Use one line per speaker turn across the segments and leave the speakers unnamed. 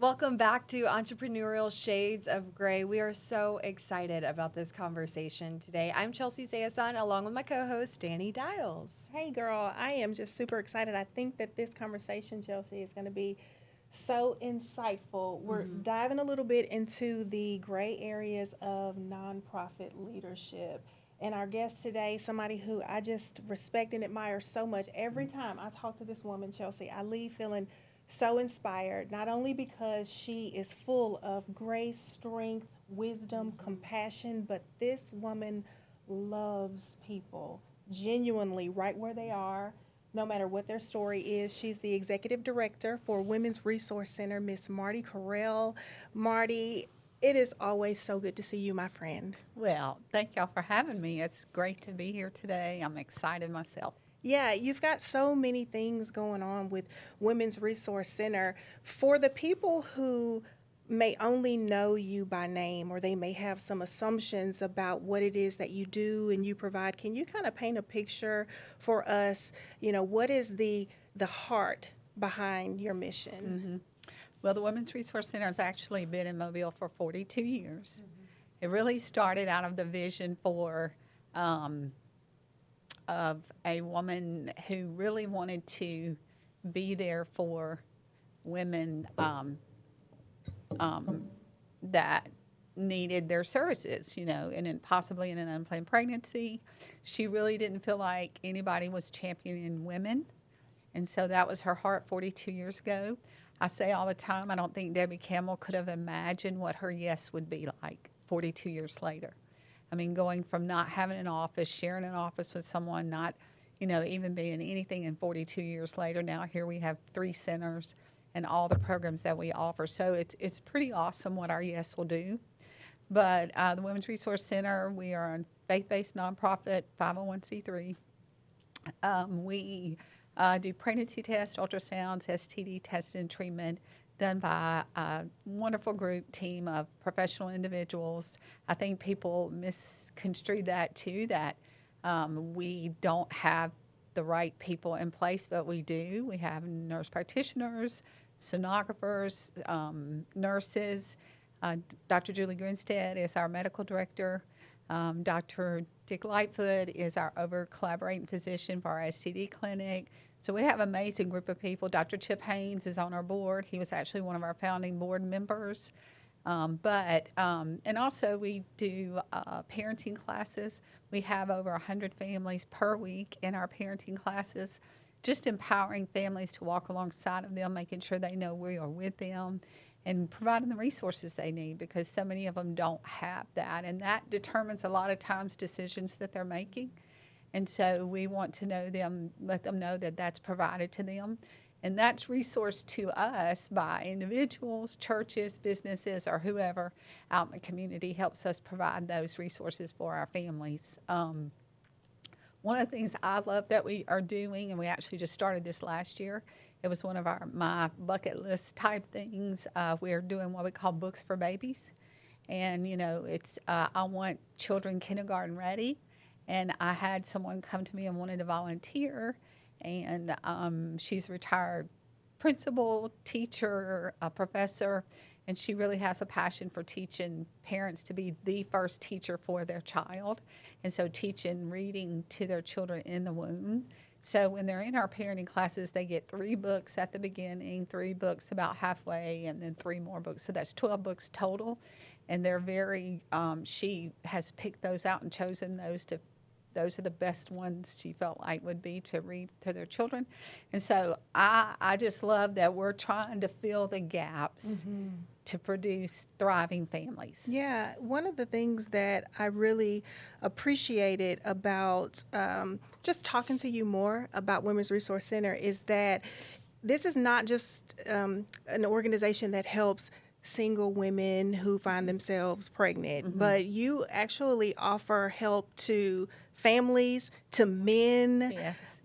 Welcome back to Entrepreneurial Shades of Gray. We are so excited about this conversation today. I'm Chelsey Sayasane, along with my co-host, Dani Dials.
Hey, girl, I am just super excited. I think that this conversation, Chelsey, is going to be so insightful. We're diving a little bit into the gray areas of nonprofit leadership. And our guest today, somebody who I just respect and admire so much. Every time I talk to this woman, Chelsey, I leave feeling so inspired, not only because she is full of grace, strength, wisdom, compassion, but this woman loves people genuinely right where they are, no matter what their story is. She's the executive director for Women's Resource Center, Miss Marty Carrell. Marty, it is always so good to see you, my friend.
Well, thank y'all for having me. It's great to be here today. I'm excited myself.
Yeah, you've got so many things going on with Women's Resource Center. For the people who may only know you by name or they may have some assumptions about what it is that you do and you provide, can you kind of paint a picture for us? What is the heart behind your mission?
Well, the Women's Resource Center has actually been in Mobile for 42 years. It really started out of the vision of a woman who really wanted to be there for women that needed their services, and possibly in an unplanned pregnancy. She really didn't feel like anybody was championing women. And so that was her heart 42 years ago. I say all the time, I don't think Debbie Campbell could have imagined what her yes would be like 42 years later. I mean, going from not having an office, sharing an office with someone, not, even being anything, in 42 years later, now here we have 3 centers and all the programs that we offer. So it's pretty awesome what our yes will do. But the Women's Resource Center, we are a faith-based nonprofit, 501c3. We do pregnancy tests, ultrasounds, STD testing and treatment done by a wonderful group team of professional individuals. I think people misconstrue that too, that we don't have the right people in place, but we do. We have nurse practitioners, sonographers, nurses. Dr. Julie Grinstead is our medical director. Dr. Dick Lightfoot is our collaborating physician for our STD clinic. So we have an amazing group of people. Dr. Chip Haynes is on our board. He was actually one of our founding board members. And also we do parenting classes. We have over 100 families per week in our parenting classes, just empowering families to walk alongside of them, making sure they know we are with them and providing the resources they need, because so many of them don't have that. And that determines a lot of times decisions that they're making. And so we want to let them know that that's provided to them. And that's resourced to us by individuals, churches, businesses, or whoever out in the community helps us provide those resources for our families. One of the things I love that we are doing, and we actually just started this last year, it was one of my bucket list type things. We're doing what we call Books for Babies. And, it's I want children kindergarten ready. And I had someone come to me and wanted to volunteer. And she's a retired principal, teacher, a professor, and she really has a passion for teaching parents to be the first teacher for their child. And so teaching reading to their children in the womb. So when they're in our parenting classes, they get 3 books at the beginning, 3 books about halfway, and then 3 more books. So that's 12 books total. And they're she has picked those out and chosen those are the best ones she felt like would be to read to their children. And so I just love that we're trying to fill the gaps to produce thriving families.
Yeah, one of the things that I really appreciated about just talking to you more about Women's Resource Center is that this is not just an organization that helps single women who find themselves pregnant, but you actually offer help to families, to men.
Yes.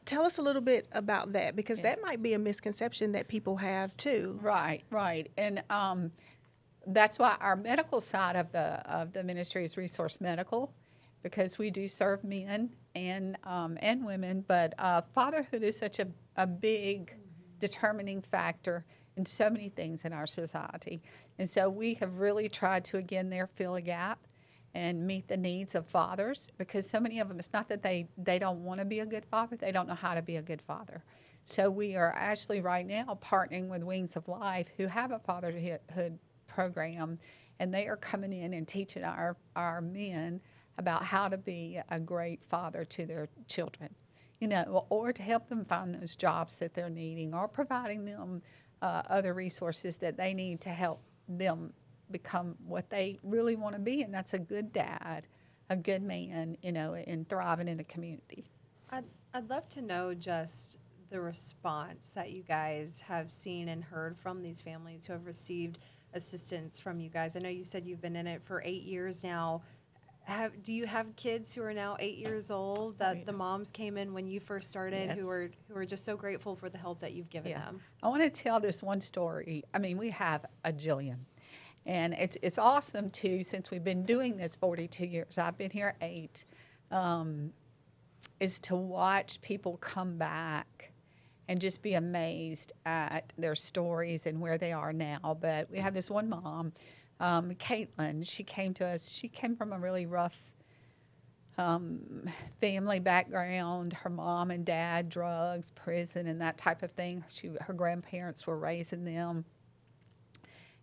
Tell us a little bit about that, because that might be a misconception that people have too.
Right. And that's why our medical side of the ministry is Resource Medical, because we do serve men and women. But fatherhood is such a big determining factor in so many things in our society. And so we have really tried to, again, there fill a gap and meet the needs of fathers, because so many of them, it's not that they don't want to be a good father, they don't know how to be a good father. So we are actually right now partnering with Wings of Life, who have a fatherhood program, and they are coming in and teaching our men about how to be a great father to their children, you know, or to help them find those jobs that they're needing, or providing them other resources that they need to help them become what they really want to be, and that's a good dad, a good man, you know, and thriving in the community.
I'd love to know just the response that you guys have seen and heard from these families who have received assistance from you guys. I know you said you've been in it for 8 years now. Do you have kids who are now 8 years old that the moms came in when you first started,
Yes.
who are just so grateful for the help that you've given them?
I want to tell this one story. I mean, we have a jillion. And it's awesome, too, since we've been doing this 42 years. I've been here 8, is to watch people come back and just be amazed at their stories and where they are now. But we have this one mom, Caitlin. She came to us. She came from a really rough family background. Her mom and dad, drugs, prison, and that type of thing. Her grandparents were raising them.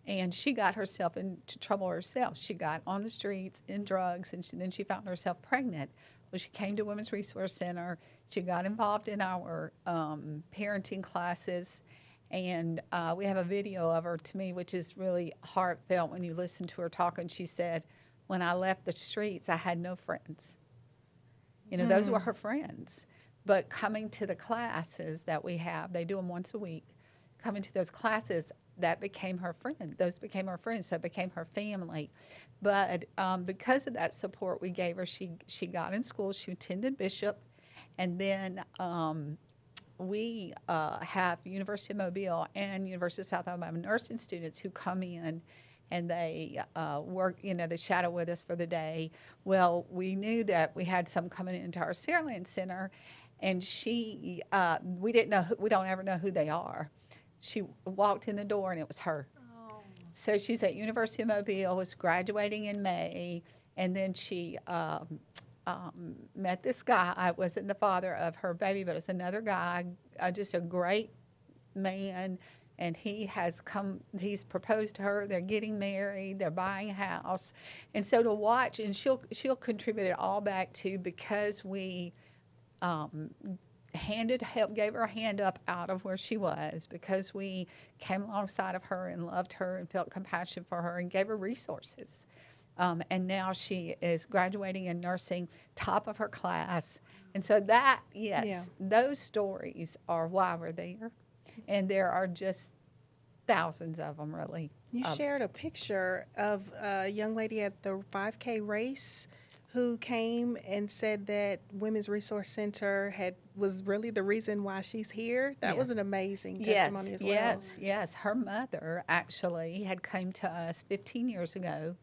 And she got herself into trouble herself. She got on the streets in drugs, and then she found herself pregnant. Well, she came to Women's Resource Center. She got involved in our parenting classes, and we have a video of her, to me, which is really heartfelt when you listen to her talk. And she said, when I left the streets, I had no friends. You know, those were her friends. But coming to the classes that we have, they do them once a week, coming to those classes, that became her friend. Those became her friends. That became her family. But because of that support we gave her, she got in school. She attended Bishop. And then we have University of Mobile and University of South Alabama nursing students who come in, and they work, you know, they shadow with us for the day. Well, we knew that we had some coming into our Saraland Center, and we didn't know, we don't ever know who they are. She walked in the door, and it was her.
Oh.
So she's at University of Mobile, was graduating in May, and then she met this guy. I wasn't the father of her baby, but it's another guy, just a great man, and he's proposed to her. They're getting married. They're buying a house. And so to watch, and she'll contribute it all back to, because we gave her a hand up out of where she was, because we came alongside of her and loved her and felt compassion for her and gave her resources. And now she is graduating in nursing, top of her class. And so those stories are why we're there. And there are just thousands of them, really.
You shared a picture of a young lady at the 5K race who came and said that Women's Resource Center was really the reason why she's here. That was an amazing testimony as well.
Yes. Her mother actually had come to us 15 years ago,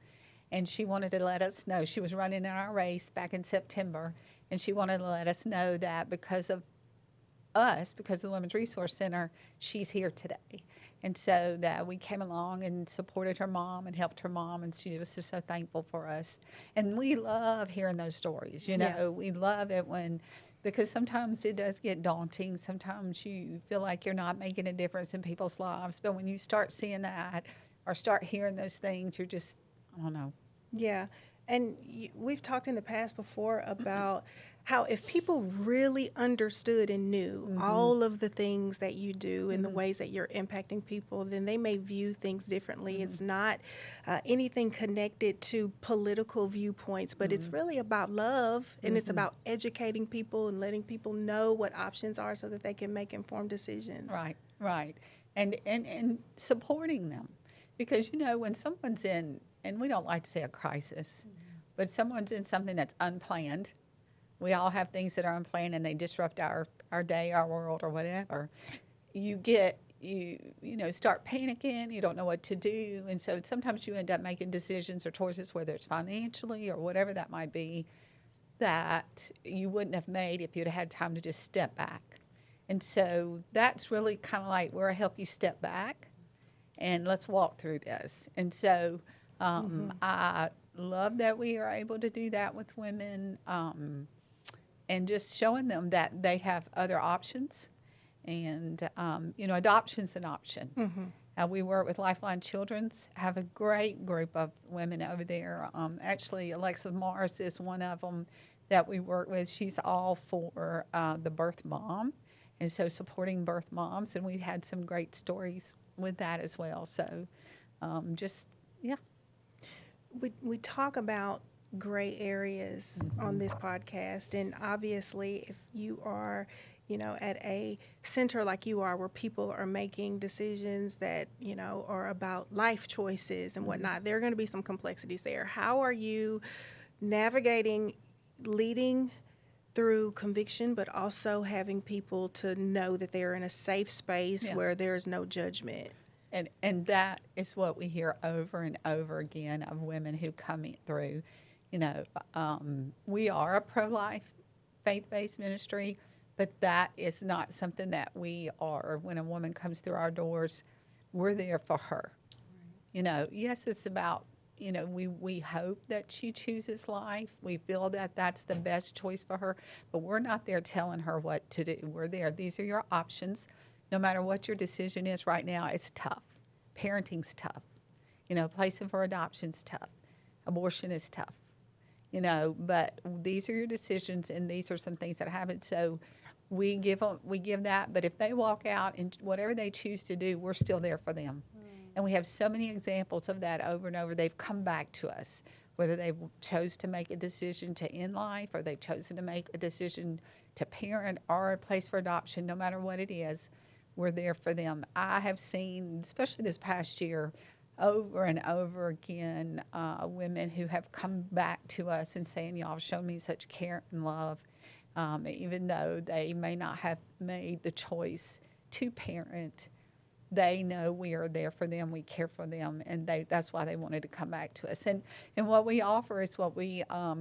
and she wanted to let us know. She was running in our race back in September, and she wanted to let us know that because of us, because of the Women's Resource Center, she's here today. And so that we came along and supported her mom and helped her mom, and she was just so thankful for us. And we love hearing those stories, you know. We love it because sometimes it does get daunting. Sometimes you feel like you're not making a difference in people's lives. But when you start seeing that or start hearing those things, you're just, I don't know.
Yeah. And we've talked in the past before about how if people really understood and knew all of the things that you do and the ways that you're impacting people, then they may view things differently. It's not anything connected to political viewpoints, but it's really about love, and it's about educating people and letting people know what options are so that they can make informed decisions.
Right. And supporting them. Because, you know, when someone's in, and we don't like to say a crisis, but someone's in something that's unplanned. We all have things that are unplanned, and they disrupt our day, our world, or whatever. You start panicking. You don't know what to do. And so sometimes you end up making decisions or choices, whether it's financially or whatever that might be, that you wouldn't have made if you'd had time to just step back. And so that's really kind of like where I help you step back and let's walk through this. And so I love that we are able to do that with women, and just showing them that they have other options. And, adoption's an option. We work with Lifeline Children's, have a great group of women over there. Actually, Alexa Morris is one of them that we work with. She's all for the birth mom, and so supporting birth moms. And we had some great stories with that as well. So yeah.
We talk about gray areas on this podcast, and obviously if you are at a center like you are, where people are making decisions that are about life choices and whatnot, there are going to be some complexities there. How are you navigating leading through conviction, but also having people to know that they're in a safe space where there's no judgment?
And that is what we hear over and over again of women who come through. We are a pro-life, faith-based ministry, but that is not something that we are. When a woman comes through our doors, we're there for her. Right. Yes, it's about, we hope that she chooses life. We feel that that's the best choice for her, but we're not there telling her what to do. We're there. These are your options. No matter what your decision is right now, it's tough. Parenting's tough. Placing for adoption's tough. Abortion is tough. But these are your decisions, and these are some things that happen. So we give that. But if they walk out and whatever they choose to do, we're still there for them. And we have so many examples of that over and over. They've come back to us, whether they chose to make a decision to end life, or they've chosen to make a decision to parent or place for adoption. No matter what it is, we're there for them. I have seen, especially this past year, over and over again, women who have come back to us and saying, y'all have shown me such care and love, even though they may not have made the choice to parent. They know we are there for them, we care for them, and that's why they wanted to come back to us. And what we offer is what we, I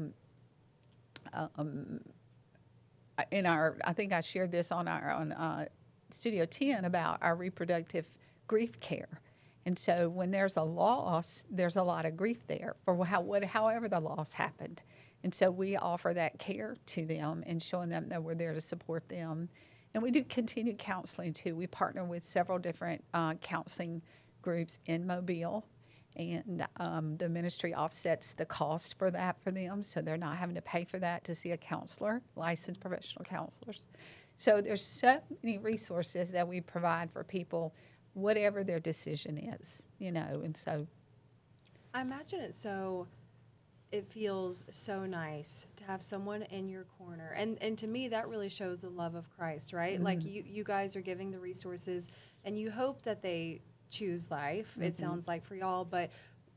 think I shared this on Studio 10 about our reproductive grief care. And so when there's a loss, there's a lot of grief there for however the loss happened. And so we offer that care to them and showing them that we're there to support them. And we do continued counseling too. We partner with several different counseling groups in Mobile, and the ministry offsets the cost for that for them, so they're not having to pay for that to see a counselor, licensed professional counselors. So there's so many resources that we provide for people, whatever their decision is, and so.
I imagine it feels so nice to have someone in your corner. And to me, that really shows the love of Christ, right? Mm-hmm. Like you guys are giving the resources, and you hope that they choose life, it sounds like, for y'all. But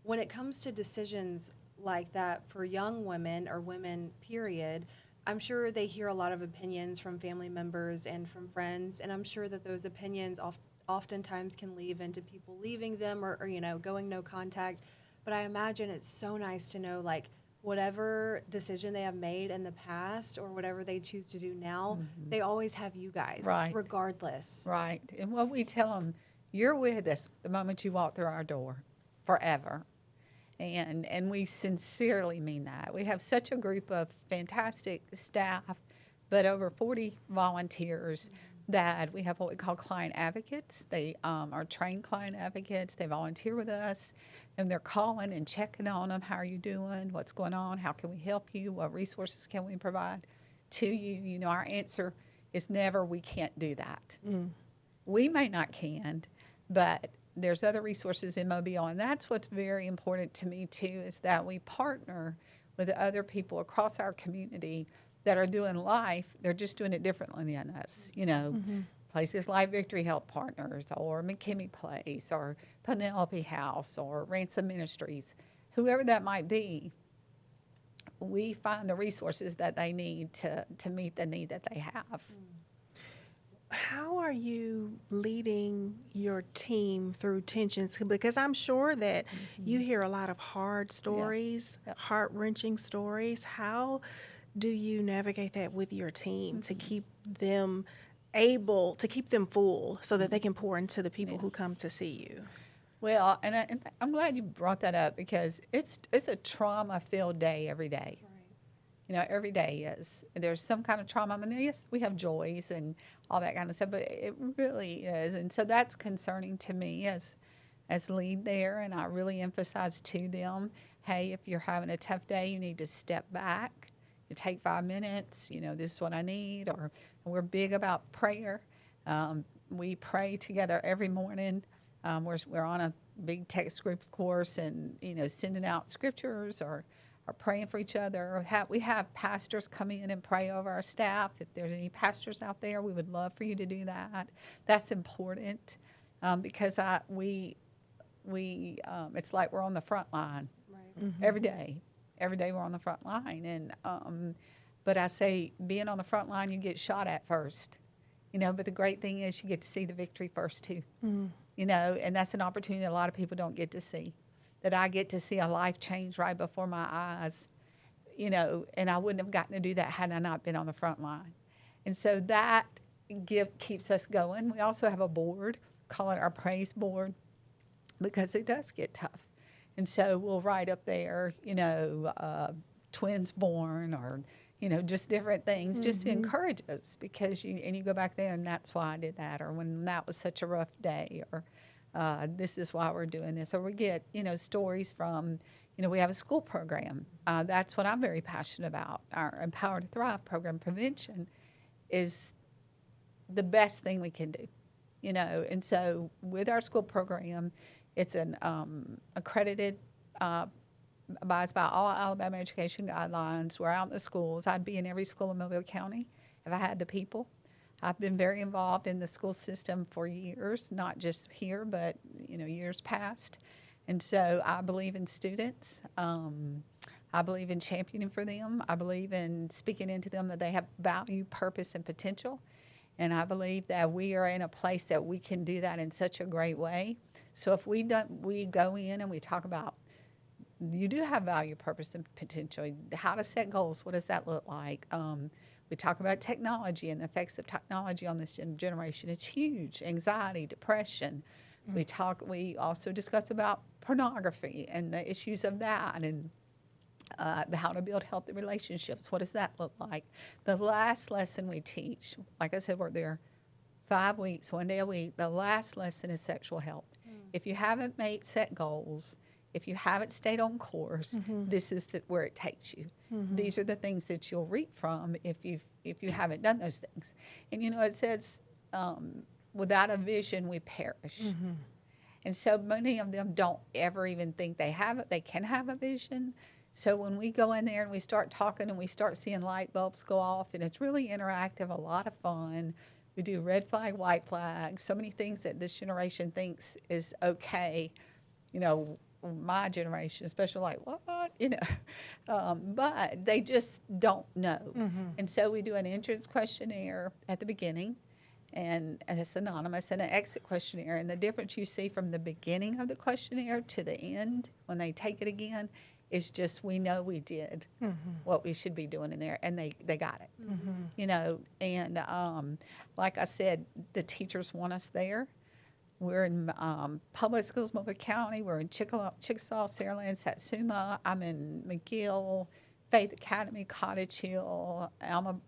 when it comes to decisions like that for young women or women, period, I'm sure they hear a lot of opinions from family members and from friends, and I'm sure that those opinions oftentimes can lead into people leaving them or going no contact. But I imagine it's so nice to know, like, whatever decision they have made in the past or whatever they choose to do now, they always have you guys,
right,
regardless.
Right. And what we tell them, you're with us the moment you walk through our door, forever. And we sincerely mean that. We have such a group of fantastic staff, but over 40 volunteers that we have what we call client advocates. They are trained client advocates. They volunteer with us, and they're calling and checking on them. How are you doing? What's going on? How can we help you? What resources can we provide to you? Our answer is never, we can't do that. We may not can, but there's other resources in Mobile, and that's what's very important to me too, is that we partner with other people across our community that are doing life. They're just doing it differently than us, places like Victory Health Partners or McKimmey Place or Penelope House or Ransom Ministries, whoever that might be. We find the resources that they need to meet the need that they have.
How are you leading your team through tensions? Because I'm sure that you hear a lot of hard stories, heart-wrenching stories. How do you navigate that with your team to keep them able to keep them full so that they can pour into the people who come to see you?
Well, and I'm glad you brought that up because it's a trauma-filled day every day.
Right.
You know, every day is. There's some kind of trauma. I mean, yes, we have joys and all that kind of stuff, but it really is. And so that's concerning to me as lead there. And I really emphasize to them, hey, if you're having a tough day, you need to step back. You take 5 minutes. You know, this is what I need. Or we're big about prayer. We pray together every morning. We're on a big text group, of course, and, you know, sending out scriptures or praying for each other. We have pastors come in and pray over our staff. If there's any pastors out there, we would love for you to do that. That's important because it's like we're on the front line
Right.
every day. Every day we're on the front line. And but I say being on the front line, you get shot at first. You know, but the great thing is you get to see the victory first too. You know, and that's an opportunity a lot of people don't get to see. That I get to see a life change right before my eyes, you know, and I wouldn't have gotten to do that had I not been on the front line. And so that keeps us going. We also have a board, call it our praise board, because it does get tough. And so we'll write up there, you know, twins born or, you know, just different things just to encourage us because you go back there and that's why I did that, or when that was such a rough day, or this is why we're doing this. Or we get, you know, stories from, you know, we have a school program. That's what I'm very passionate about. Our Empower to Thrive program. Prevention is the best thing we can do, you know. And so with our school program, it's an accredited, abides by all Alabama education guidelines. We're out in the schools. I'd be in every school in Mobile County if I had the people. I've been very involved in the school system for years, not just here, but, you know, years past. And so I believe in students. I believe in championing for them. I believe in speaking into them that they have value, purpose, and potential. And I believe that we are in a place that we can do that in such a great way. So if we go in and we talk about, you do have value, purpose, and potential. How to set goals. What does that look like? We talk about technology and the effects of technology on this generation. It's huge. Anxiety, depression. We also discuss about pornography and the issues of that, and how to build healthy relationships. What does that look like? The last lesson we teach, like I said, we're there 5 weeks, 1 day a week. The last lesson is sexual health. If you haven't set goals, if you haven't stayed on course, this is where it takes you. These are the things that you'll reap from if you haven't done those things. And, you know, it says, without a vision, we perish. And so many of them don't ever even think they can have a vision. So when we go in there and we start talking and we start seeing light bulbs go off, and it's really interactive, a lot of fun. We do red flag, white flag, so many things that this generation thinks is okay. You know, my generation, especially, like, what, you know, but they just don't know. And so we do an entrance questionnaire at the beginning, and it's anonymous, and an exit questionnaire. And the difference you see from the beginning of the questionnaire to the end when they take it again is just, we know we did what we should be doing in there, and they got it, you know. And like I said, the teachers want us there. We're in public schools, Mobile County. We're in Chickasaw, Saraland, Satsuma. I'm in McGill, Faith Academy, Cottage Hill. Haven't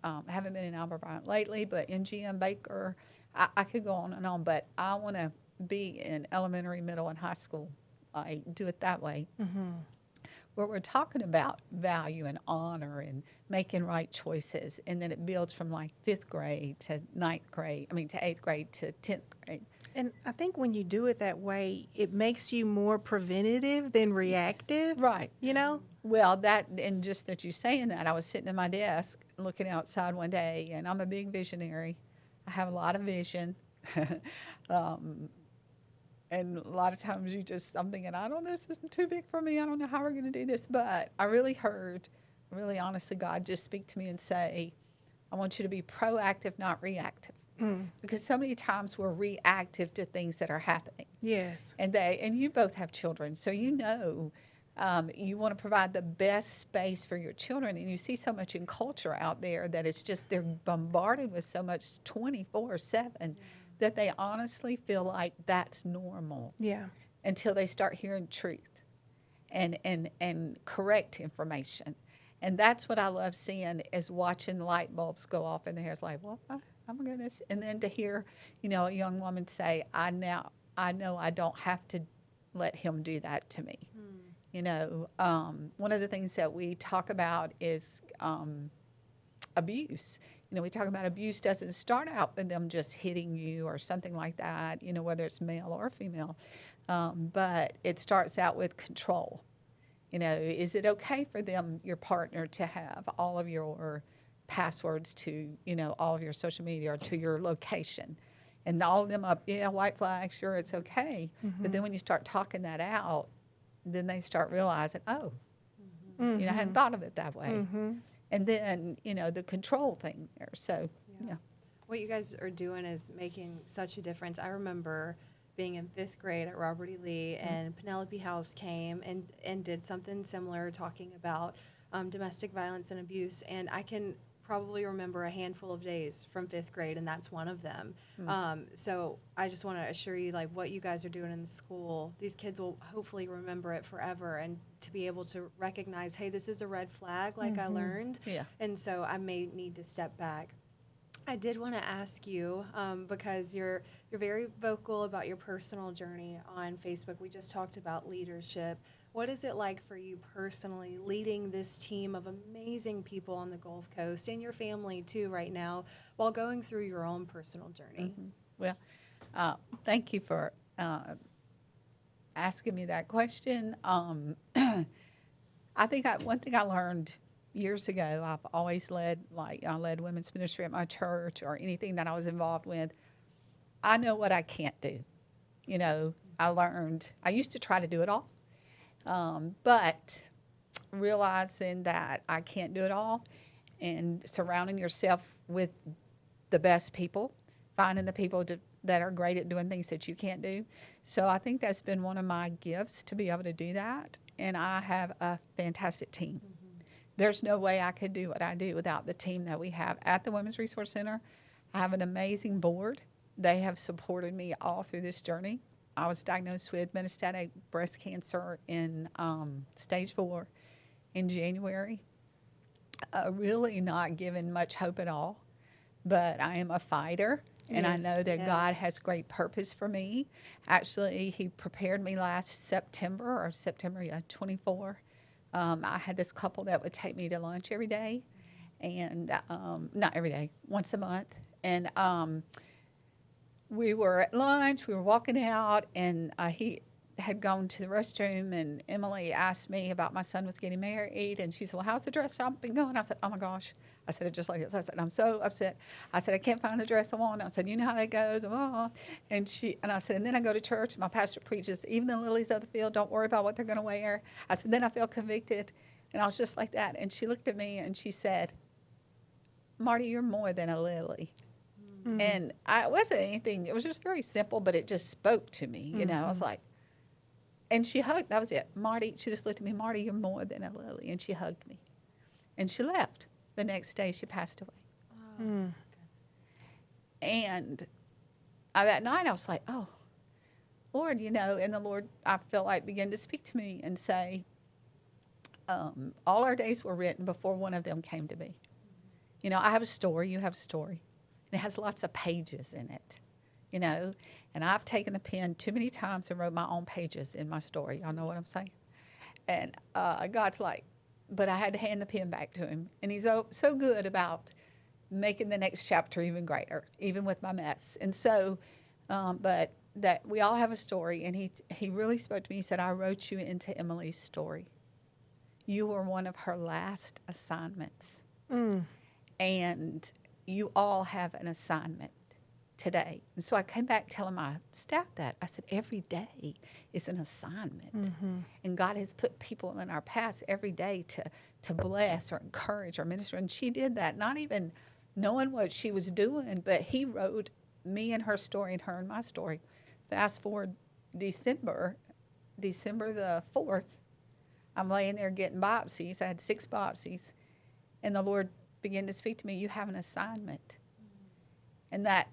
been in Alma Bryant lately, but MGM, Baker. I could go on and on, but I want to be in elementary, middle, and high school. I do it that way. Where we're talking about value and honor and making right choices, and then it builds from like 5th grade to 8th grade to 10th grade.
And I think when you do it that way, it makes you more preventative than reactive.
Right.
You know?
Well, and just that you saying that, I was sitting at my desk looking outside one day, and I'm a big visionary. I have a lot of vision. And a lot of times I'm thinking, this isn't too big for me. I don't know how we're going to do this. But I really honestly, God just speak to me and say, I want you to be proactive, not reactive. Because so many times we're reactive to things that are happening.
Yes.
And you both have children, so you know you want to provide the best space for your children. And you see so much in culture out there that it's just they're bombarded with so much 24/7 that they honestly feel like that's normal.
Yeah.
until they start hearing truth and correct information. And that's what I love seeing, is watching light bulbs go off in their hair. Like, well, oh my goodness. And then to hear, a young woman say, I know I don't have to let him do that to me. One of the things that we talk about is abuse. We talk about abuse doesn't start out with them just hitting you or something like that, whether it's male or female. But it starts out with control. Is it okay for them, your partner, to have all of your passwords to, all of your social media or to your location? And all of them up, white flag, sure, it's okay. But then when you start talking that out, then they start realizing, oh, I hadn't thought of it that way. And then, the control thing there. So, yeah.
What you guys are doing is making such a difference. I remember being in 5th grade at Robert E. Lee, and Penelope House came and did something similar, talking about domestic violence and abuse. And I can probably remember a handful of days from 5th grade, and that's one of them. So I just want to assure you, like, what you guys are doing in the school, these kids will hopefully remember it forever, and to be able to recognize, hey, this is a red flag, like I learned.
Yeah.
And so I may need to step back. I did want to ask you, because you're very vocal about your personal journey on Facebook. We just talked about leadership. What is it like for you personally, leading this team of amazing people on the Gulf Coast, and your family too right now, while going through your own personal journey?
Well, thank you for asking me that question. I think one thing I learned years ago, I've always led women's ministry at my church or anything that I was involved with. I know what I can't do. I used to try to do it all, but realizing that I can't do it all, and surrounding yourself with the best people, finding the people that are great at doing things that you can't do. So I think that's been one of my gifts, to be able to do that. And I have a fantastic team. There's no way I could do what I do without the team that we have at the Women's Resource Center. I have an amazing board. They have supported me all through this journey. I was diagnosed with metastatic breast cancer in stage 4 in January. Really not given much hope at all, but I am a fighter. And I know that God has great purpose for me. Actually, He prepared me last September 24. I had this couple that would take me to lunch every day, and not every day, once a month. And we were at lunch, we were walking out, and he had gone to the restroom, and Emily asked me about my son was getting married, and she said, well, how's the dress shopping going? I said, oh my gosh. I said it just like this. I said, I'm so upset. I said, I can't find the dress I want. I said, you know how that goes. And I said, and then I go to church, and my pastor preaches, even the lilies of the field, don't worry about what they're going to wear. I said, then I feel convicted. And I was just like that. And she looked at me and she said, Marty, you're more than a lily. And it wasn't anything. It was just very simple, but it just spoke to me. I was like, and she hugged. That was it. Marty, she just looked at me, Marty, you're more than a lily. And she hugged me. And she left. The next day, she passed away. And that night, I was like, oh, Lord, and the Lord, I felt like, began to speak to me and say, all our days were written before one of them came to be. I have a story. You have a story. And it has lots of pages in it, And I've taken the pen too many times and wrote my own pages in my story. Y'all know what I'm saying? And God's like, but I had to hand the pen back to Him. And He's so good about making the next chapter even greater, even with my mess. And so, but that we all have a story. And he really spoke to me. He said, I wrote you into Emily's story. You were one of her last assignments. And you all have an assignment today. And so I came back telling my staff that. I said, every day is an assignment. And God has put people in our paths every day to bless or encourage or minister. And she did that, not even knowing what she was doing, but He wrote me and her story and her and my story. Fast forward December the 4th, I'm laying there getting biopsies. I had 6 biopsies. And the Lord began to speak to me, you have an assignment. And that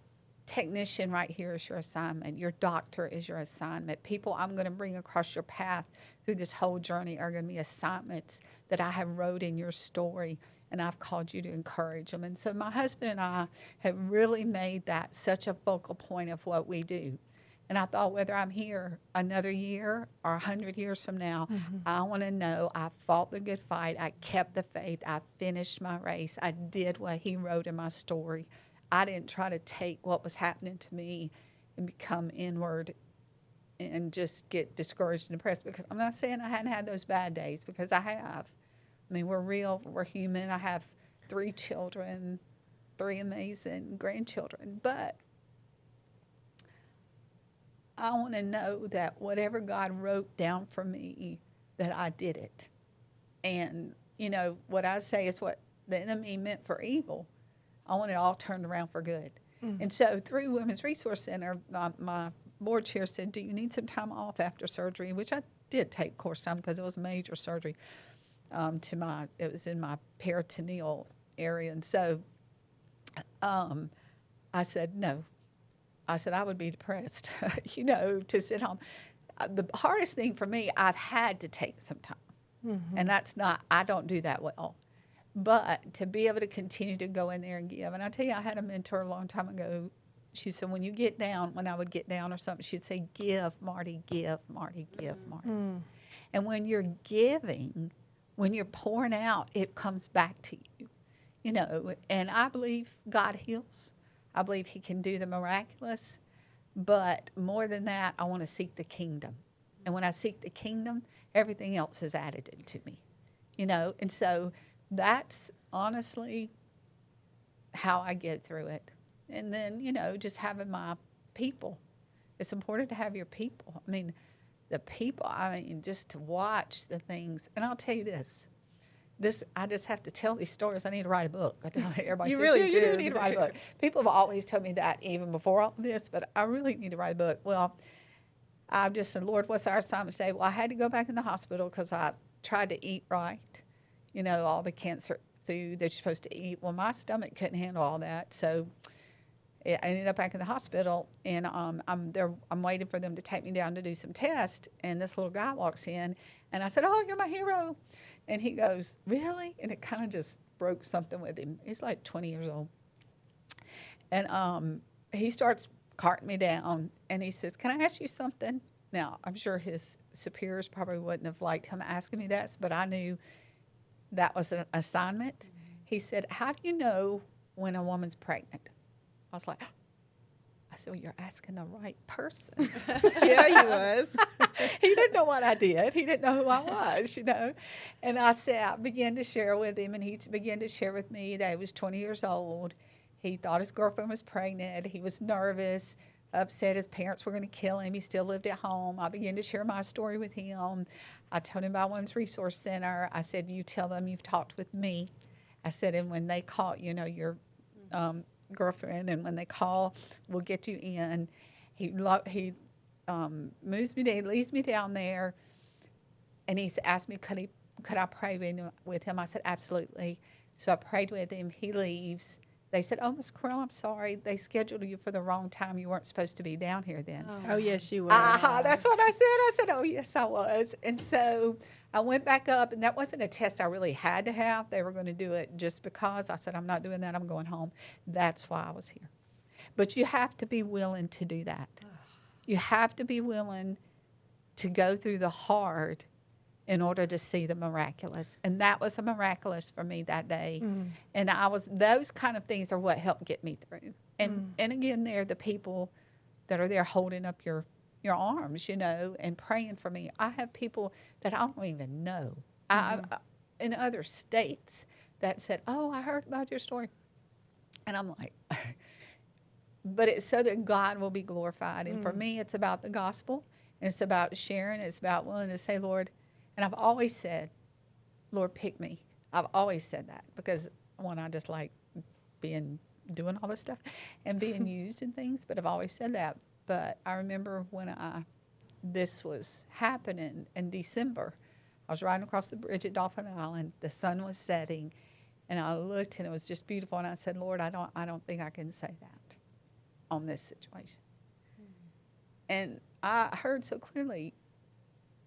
technician right here is your assignment. Your doctor is your assignment. People I'm going to bring across your path through this whole journey are going to be assignments that I have wrote in your story, and I've called you to encourage them. And so my husband and I have really made that such a focal point of what we do. And I thought, whether I'm here another year or 100 years from now, I want to know I fought the good fight. I kept the faith. I finished my race. I did what he wrote in my story. I didn't try to take what was happening to me and become inward and just get discouraged and depressed, because I'm not saying I hadn't had those bad days, because I have. I mean, we're real, we're human. I have 3 children, 3 amazing grandchildren, but I want to know that whatever God wrote down for me, that I did it. And, you know, what I say is what the enemy meant for evil, I want it all turned around for good. And so through Women's Resource Center, my board chair said, do you need some time off after surgery? Which I did take course time, because it was major surgery. It was in my peritoneal area. And so I said, no. I said, I would be depressed, you know, to sit home. The hardest thing for me, I've had to take some time. And that's not, I don't do that well. But to be able to continue to go in there and give. And I tell you, I had a mentor a long time ago. She said, when you get down, when I would get down or something, she'd say, give, Marty, give, Marty, give, Marty. And when you're giving, when you're pouring out, it comes back to you, you know. And I believe God heals. I believe he can do the miraculous. But more than that, I want to seek the kingdom. And when I seek the kingdom, everything else is added to me, you know. And so that's honestly how I get through it. And then, you know, just having my people. It's important to have your people. I mean, the people, I mean, just to watch the things. And I'll tell you this, I just have to tell these stories. I need to write a book. I tell everybody,
You
says,
really
you
do
need to write a book. People have always told me that even before all of this, but I really need to write a book. Well, I just said, Lord, what's our assignment today? Well, I had to go back in the hospital because I tried to eat right, you know, all the cancer food that you're supposed to eat. Well, my stomach couldn't handle all that, so I ended up back in the hospital, and I'm waiting for them to take me down to do some tests, and this little guy walks in, and I said, oh, you're my hero. And he goes, really? And it kind of just broke something with him. He's like 20 years old. And he starts carting me down, and he says, can I ask you something? Now, I'm sure his superiors probably wouldn't have liked him asking me that, but I knew that was an assignment. He said, how do you know when a woman's pregnant? I was like, I said, well, you're asking the right person.
Yeah, he was.
He didn't know what I did. He didn't know who I was, you know. And I began to share with him, and he began to share with me that he was 20 years old. He thought his girlfriend was pregnant. He was nervous, upset his parents were going to kill him. He still lived at home. I began to share my story with him. I told him about Women's Resource Center. I said, you tell them you've talked with me. I said, and when they call, you know, your girlfriend, and when they call, we'll get you in. He moves me down, leads me down there, and he's asked me, could I pray with him? I said, absolutely. So I prayed with him. He leaves. They said, oh, Ms. Carrell, I'm sorry. They scheduled you for the wrong time. You weren't supposed to be down here then.
Oh, yes, you were.
That's what I said. I said, oh, yes, I was. And so I went back up, and that wasn't a test I really had to have. They were going to do it just because. I said, I'm not doing that. I'm going home. That's why I was here. But you have to be willing to do that. You have to be willing to go through the hard in order to see the miraculous. And that was a miraculous for me that day. And those kind of things are what helped get me through. And again, they're the people that are there holding up your arms, you know, and praying for me. I have people that I don't even know in other states that said, oh, I heard about your story. And I'm like, but it's so that God will be glorified. And for me, it's about the gospel, and it's about sharing. It's about willing to say, Lord, and I've always said, Lord, pick me. I've always said that because, one, I just like doing all this stuff and being used in things, but I've always said that. But I remember when this was happening in December, I was riding across the bridge at Dolphin Island. The sun was setting, and I looked, and it was just beautiful. And I said, Lord, I don't think I can say that on this situation. And I heard so clearly,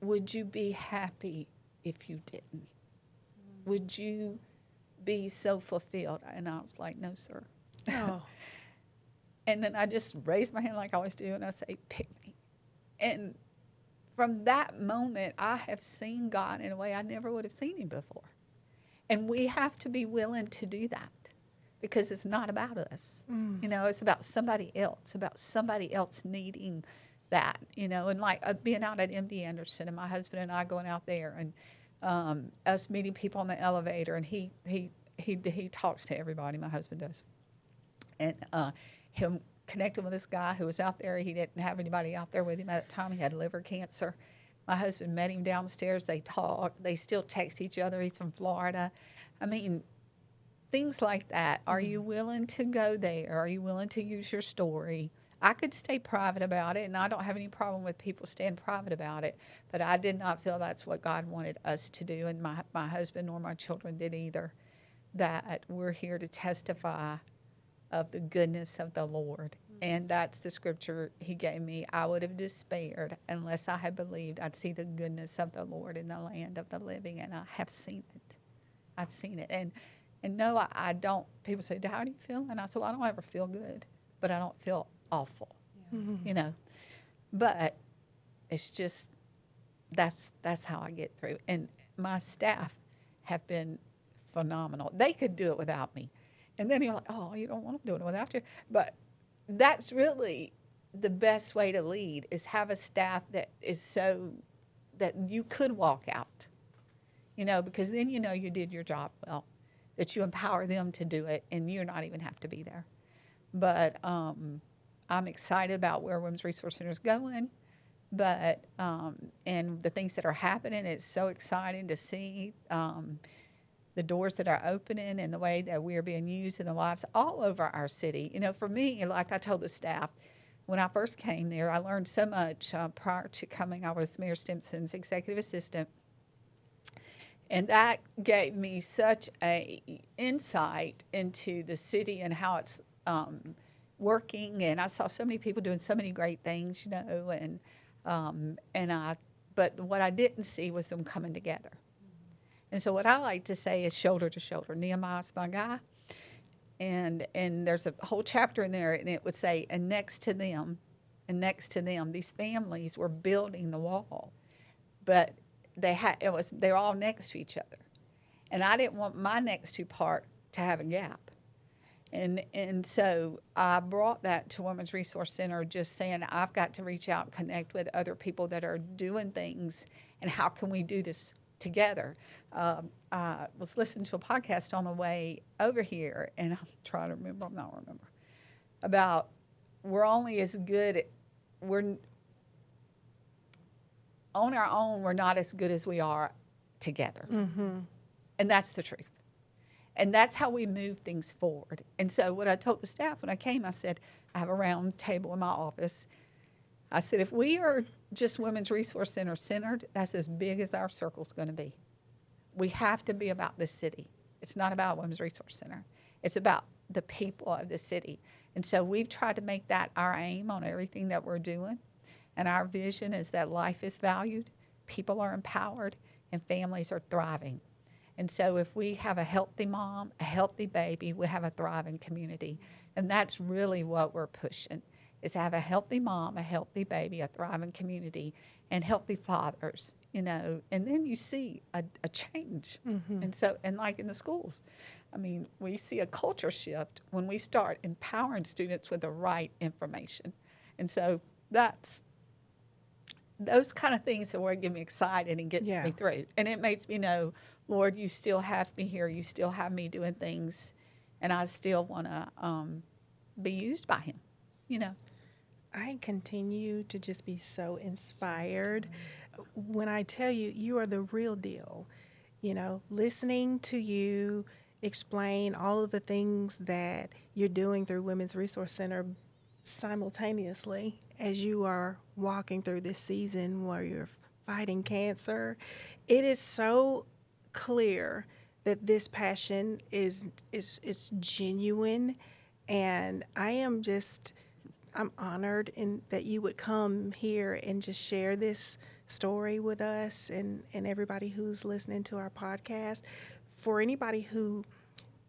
would you be happy if you didn't? Would you be so fulfilled? And I was like, no, sir.
Oh.
And then I just raised my hand like I always do, and I say, pick me. And from that moment, I have seen God in a way I never would have seen him before. And we have to be willing to do that because it's not about us. You know, it's about somebody else needing that, you know. And like being out at MD Anderson and my husband and I going out there and us meeting people on the elevator, and he talks to everybody, my husband does. And him connecting with this guy who was out there. He didn't have anybody out there with him at the time. He had liver cancer. My husband met him downstairs. They talked. They still text each other. He's from Florida. I mean, things like that. Are you willing to go there? Are you willing to use your story? I could stay private about it, and I don't have any problem with people staying private about it, but I did not feel that's what God wanted us to do, and my husband nor my children did either, that we're here to testify of the goodness of the Lord. And that's the scripture he gave me. I would have despaired unless I had believed I'd see the goodness of the Lord in the land of the living, and I have seen it. I've seen it. And no, I don't. People say, how do you feel? And I said, well, I don't ever feel good, but I don't feel awful, you know. But it's just, that's how I get through. And my staff have been phenomenal. They could do it without me. And then you're like, oh, you don't want to do it without you. But that's really the best way to lead, is have a staff that is so that you could walk out, you know, because then you know you did your job well, that you empower them to do it, and you're not even have to be there. But I'm excited about where Women's Resource Center is going, but and the things that are happening. It's so exciting to see the doors that are opening and the way that we are being used in the lives all over our city. You know, for me, like I told the staff, when I first came there, I learned so much. Prior to coming, I was Mayor Stimson's executive assistant. And that gave me such a insight into the city and how it's working. And I saw so many people doing so many great things, you know, but what I didn't see was them coming together. And so what I like to say is shoulder to shoulder. Nehemiah's my guy. And there's a whole chapter in there, and it would say, and next to them, these families were building the wall. But they're all next to each other. And I didn't want my next to part to have a gap. And so I brought that to Women's Resource Center, just saying I've got to reach out and connect with other people that are doing things, and how can we do this together. I was listening to a podcast on the way over here, and I'm trying to remember, about we're only as good, we're on our own, we're not as good as we are together. And that's the truth. And that's how we move things forward. And so what I told the staff when I came, I said, I have a round table in my office. I said, if we are just Women's Resource Center centered, that's as big as our circle's going to be. We have to be about the city. It's not about Women's Resource Center. It's about the people of the city. And so we've tried to make that our aim on everything that we're doing. And our vision is that life is valued, people are empowered, and families are thriving. And so if we have a healthy mom, a healthy baby, we have a thriving community. And that's really what we're pushing, is to have a healthy mom, a healthy baby, a thriving community, and healthy fathers, you know. And then you see a change. And so, and like in the schools, I mean, we see a culture shift when we start empowering students with the right information. And so that's those kind of things are what get me excited and get me through. And it makes me know, Lord, you still have me here. You still have me doing things, and I still want to be used by him, you know.
I continue to just be so inspired when I tell you, you are the real deal. You know, listening to you explain all of the things that you're doing through Women's Resource Center simultaneously as you are walking through this season where you're fighting cancer. It is so clear that this passion is genuine, and I am just I'm honored in that you would come here and just share this story with us and everybody who's listening to our podcast. For anybody who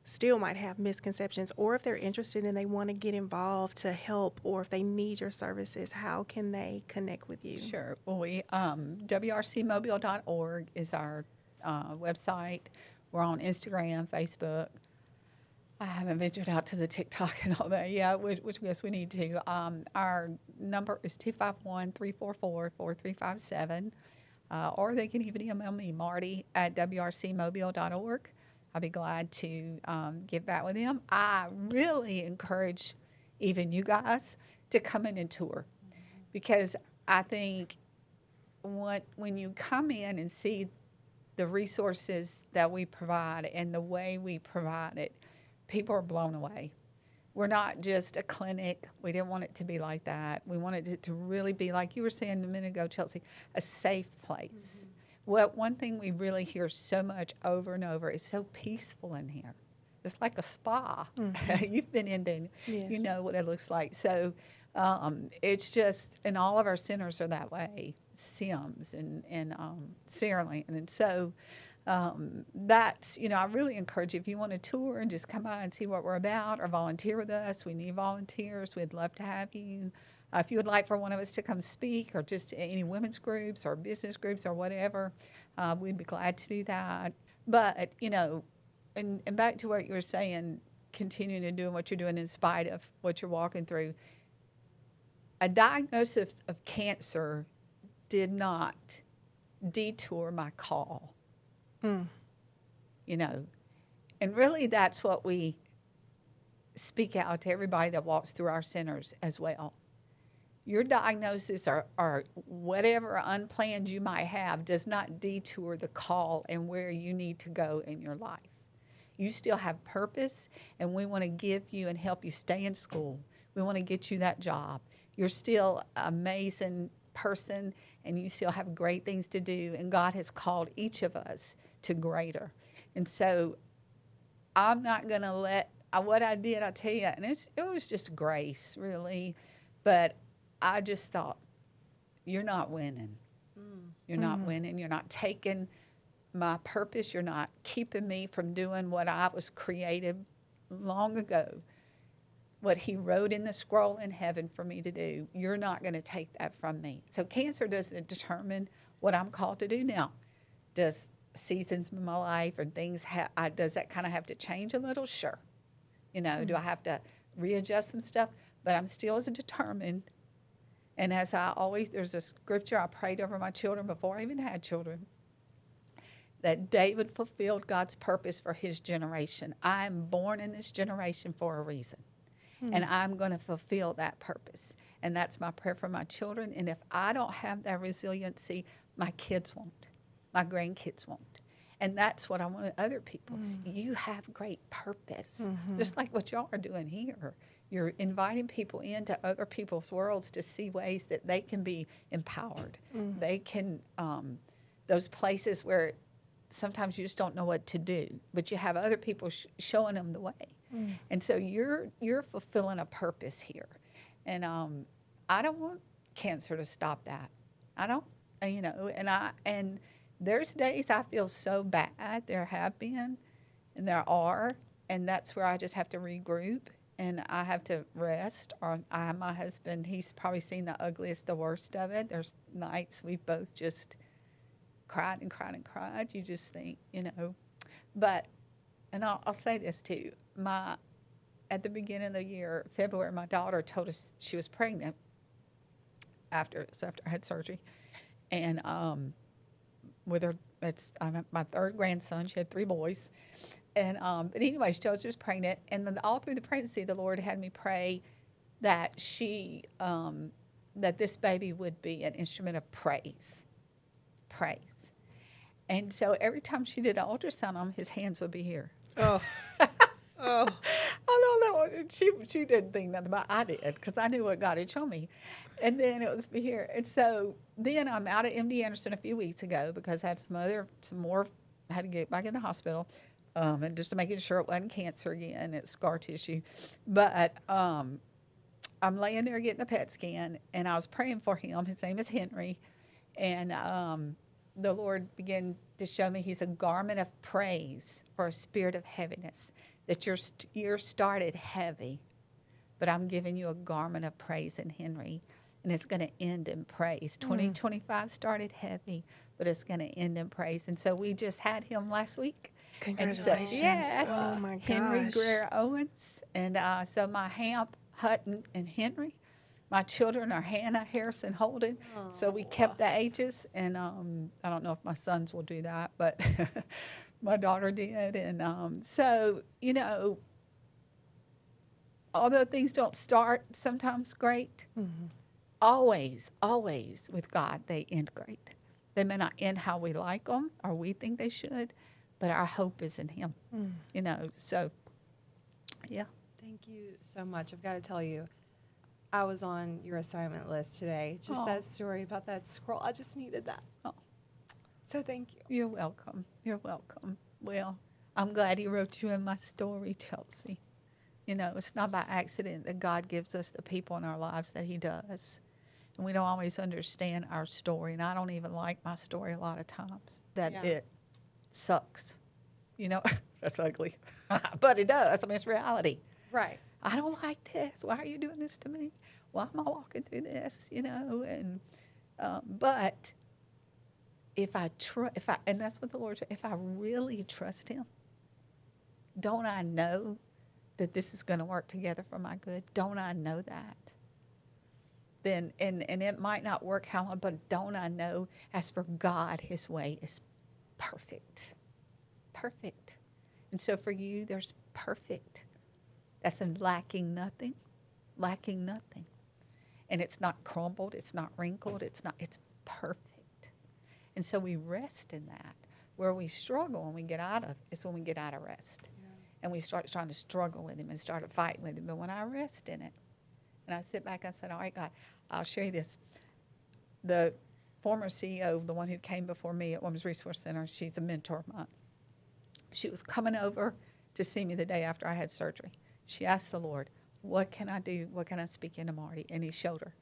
still might have misconceptions, or if they're interested and they want to get involved to help, or if they need your services, how can they connect with you?
Sure. Well, WRCmobile.org is our website. We're on Instagram, Facebook. I haven't ventured out to the TikTok and all that yet, which I guess we need to. Our number is 251-344-4357. Or they can even email me, Marty@WRCmobile.org. I'll be glad to get back with them. I really encourage even you guys to come in and tour, because I think when you come in and see the resources that we provide and the way we provide it, people are blown away. We're not just a clinic. We didn't want it to be like that. We wanted it to really be, like you were saying a minute ago, Chelsey, a safe place. Mm-hmm. Well, one thing we really hear so much over and over is so peaceful in here. It's like a spa. Mm-hmm. You've been in, Dani. Yes. You know what it looks like. So it's just, and all of our centers are that way, Sims and Saraland. And so that's, I really encourage you, if you want to tour and just come by and see what we're about or volunteer with us. We need volunteers. We'd love to have you. If you would like for one of us to come speak, or just any women's groups or business groups or whatever, we'd be glad to do that. But, and back to what you were saying, continuing to do what you're doing in spite of what you're walking through. A diagnosis of cancer did not detour my call. And really that's what we speak out to everybody that walks through our centers as well. Your diagnosis or whatever unplanned you might have does not detour the call and where you need to go in your life. You still have purpose, and we want to give you and help you stay in school. We want to get you that job. You're still an amazing person, and you still have great things to do, and God has called each of us to greater. And so I'm not going to let what I did, I'll tell you, and it was just grace, really, but I just thought, you're not winning. You're not winning. You're not taking my purpose. You're not keeping me from doing what I was created long ago, what he wrote in the scroll in heaven for me to do. You're not going to take that from me. So cancer doesn't determine what I'm called to do now. Does seasons in my life or things, does that kind of have to change a little? Sure. Do I have to readjust some stuff? But I'm still as determined. And as I always, there's a scripture I prayed over my children before I even had children, that David fulfilled God's purpose for his generation. I am born in this generation for a reason, and I'm going to fulfill that purpose. And that's my prayer for my children. And if I don't have that resiliency, my kids won't. My grandkids won't. And that's what I want other people. You have great purpose, just like what y'all are doing here. You're inviting people into other people's worlds to see ways that they can be empowered. They can, those places where sometimes you just don't know what to do, but you have other people showing them the way. And so you're fulfilling a purpose here. And I don't want cancer to stop that. I don't, and there's days I feel so bad. There have been, and there are, and that's where I just have to regroup. And I have to rest. Or my husband, he's probably seen the ugliest, the worst of it. There's nights we've both just cried and cried and cried. You just think, But, and I'll say this too. At the beginning of the year, February, my daughter told us she was pregnant after I had surgery. And with her, my third grandson. She had 3 boys. And but anyway, she told us she was pregnant, and then all through the pregnancy, the Lord had me pray that that this baby would be an instrument of praise. And so every time she did an ultrasound on him, his hands would be here. Oh, I don't know. She didn't think nothing about it. I did, because I knew what God had shown me. And then it was be here. And so then I'm out at MD Anderson a few weeks ago because I had some more, had to get back in the hospital. And just to making sure it wasn't cancer again, it's scar tissue. But I'm laying there getting the PET scan, and I was praying for him. His name is Henry, and the Lord began to show me he's a garment of praise for a spirit of heaviness. That your year started heavy, but I'm giving you a garment of praise in Henry, and it's going to end in praise. 2025 started heavy, but it's going to end in praise. And so we just had him last week.
Congratulations.
Yes,
Oh my
Henry
gosh.
Greer Owens. And so my Hamp, Hutton, and Henry. My children are Hannah, Harrison, Holden. So we kept the ages. And I don't know if my sons will do that, but my daughter did. And so, you know, although things don't start sometimes great, always with God, they end great. They may not end how we like them or we think they should, but our hope is in Him, you know. So, yeah.
Thank you so much. I've got to tell you, I was on your assignment list today. Just that story about that scroll. I just needed that.
Oh.
So thank you.
You're welcome. You're welcome. Well, I'm glad He wrote you in my story, Chelsey. You know, it's not by accident that God gives us the people in our lives that He does. And we don't always understand our story. And I don't even like my story a lot of times. That it sucks. You know, that's ugly. But it does. I mean, it's reality.
Right.
I don't like this. Why are you doing this to me? Why am I walking through this? You know, and but if I and that's what the Lord said, if I really trust Him, don't I know that this is going to work together for my good? Don't I know that? Then and it might not work how long, but don't I know, as for God, His way is perfect. Perfect. And so for you, there's perfect. That's in lacking nothing. Lacking nothing. And it's not crumbled, it's not wrinkled, it's perfect. And so we rest in that. Where we struggle and we get out of, it's when we get out of rest. Yeah. And we start trying to struggle with Him and start fighting with Him. But when I rest in it, and I sit back, I said, all right, God, I'll show you this. The former CEO, the one who came before me at Women's Resource Center, she's a mentor of mine. She was coming over to see me the day after I had surgery. She asked the Lord, what can I do? What can I speak into Marty? And He showed her.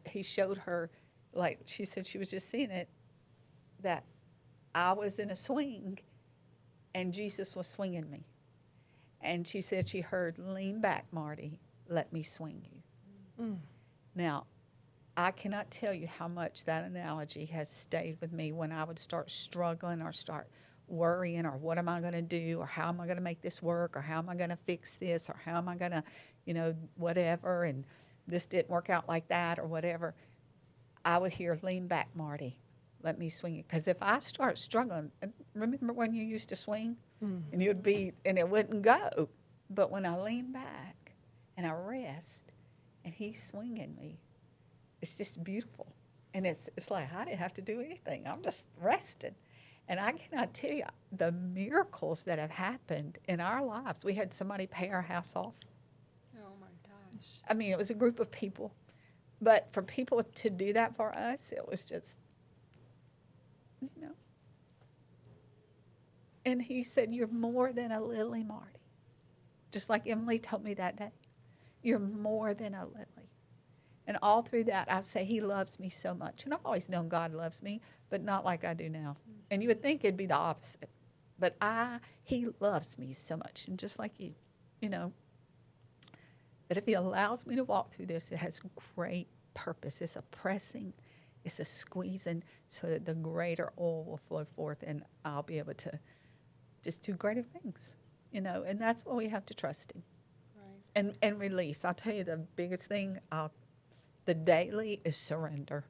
He showed her, like she said she was just seeing it, that I was in a swing and Jesus was swinging me. And she said she heard, lean back, Marty, let me swing you. Now, I cannot tell you how much that analogy has stayed with me when I would start struggling or start worrying, or what am I going to do, or how am I going to make this work, or how am I going to fix this, or how am I going to, you know, whatever, and this didn't work out like that, or whatever. I would hear, lean back, Marty, let me swing it. Because if I start struggling, remember when you used to swing, and you'd be, and it wouldn't go. But when I lean back and I rest, and He's swinging me, it's just beautiful. And it's like I didn't have to do anything. I'm just resting. And I cannot tell you the miracles that have happened in our lives. We had somebody pay our house off.
Oh, my gosh.
I mean, it was a group of people. But for people to do that for us, it was just, you know. And He said, you're more than a lily, Marty. Just like Emily told me that day. You're more than a lily. And all through that, I say He loves me so much. And I've always known God loves me, but not like I do now. And you would think it'd be the opposite. But He loves me so much. And just like you know, that if He allows me to walk through this, it has great purpose. It's a pressing, it's a squeezing, so that the greater oil will flow forth, and I'll be able to just do greater things, you know. And that's what we have to trust Him. Right. And release. I'll tell you the biggest thing, the daily is surrender.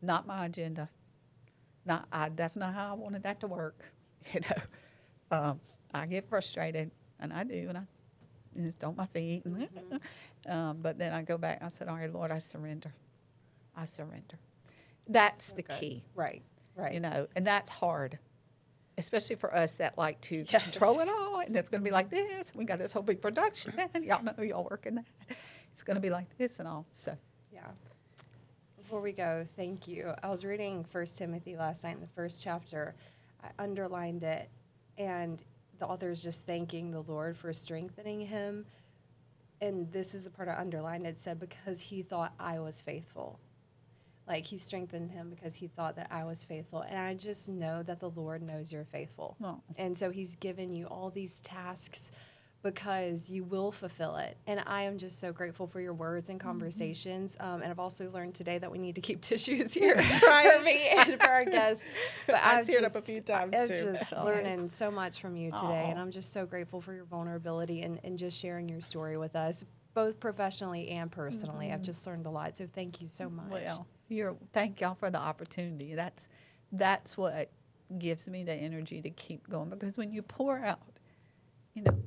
Not my agenda. That's not how I wanted that to work. You know, I get frustrated, and I do, and I just stomp my feet. But then I go back. I said, all right, Lord, I surrender. I surrender. That's so the key.
Right.
You know, and that's hard, especially for us that like to control it all. And it's going to be like this. We got this whole big production. Y'all know y'all work in that. It's going to be like this and all. So,
yeah. Before we go, thank you. I was reading 1 Timothy last night in the first chapter. I underlined it, and the author is just thanking the Lord for strengthening him. and this is the part I underlined, it said, because he thought I was faithful. Like, he strengthened him because he thought that I was faithful. And I just know that the Lord knows you're faithful.
Oh.
And so he's given you all these tasks because you will fulfill it. And I am just so grateful for your words and conversations. And I've also learned today that we need to keep tissues here for me and for our guests. But
I teared up a few times,
I'm
too.
just learning so much from you today. And
Aw.
I'm just so grateful for your vulnerability and just sharing your story with us, both professionally and personally. I've just learned a lot. So thank you so much.
Well, thank y'all for the opportunity. That's what gives me the energy to keep going, because when you pour out, you know,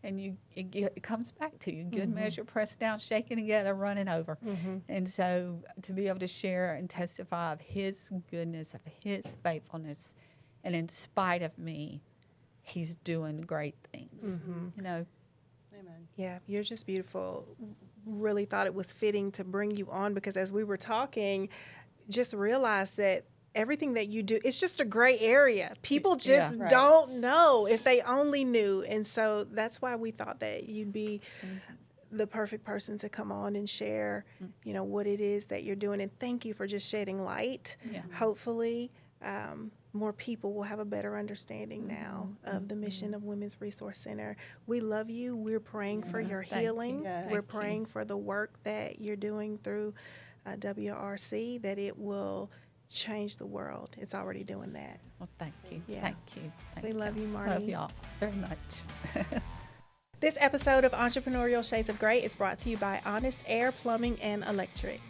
and it comes back to you, good measure, pressed down, shaken together, running over. And so to be able to share and testify of his goodness, of his faithfulness, and in spite of me, he's doing great things. You know.
Amen.
Yeah, you're just beautiful. Really thought it was fitting to bring you on because as we were talking, just realized that everything that you do, it's just a gray area. People just
Right.
don't know if they only knew. And so that's why we thought that you'd be the perfect person to come on and share, you know, what it is that you're doing. And thank you for just shedding light.
Yeah.
Hopefully, more people will have a better understanding now of the mission of Women's Resource Center. We love you. We're praying for your
Thank you.
healing.
Yes.
We're
Thank you.
praying for the work that you're doing through WRC, that it will change the world. It's already doing that.
Well, thank you.
Yeah.
Thank you. Thank
We love you, Marty.
Love y'all very much.
This episode of Entrepreneurial Shades of Grey is brought to you by Honest Air Plumbing and Electric.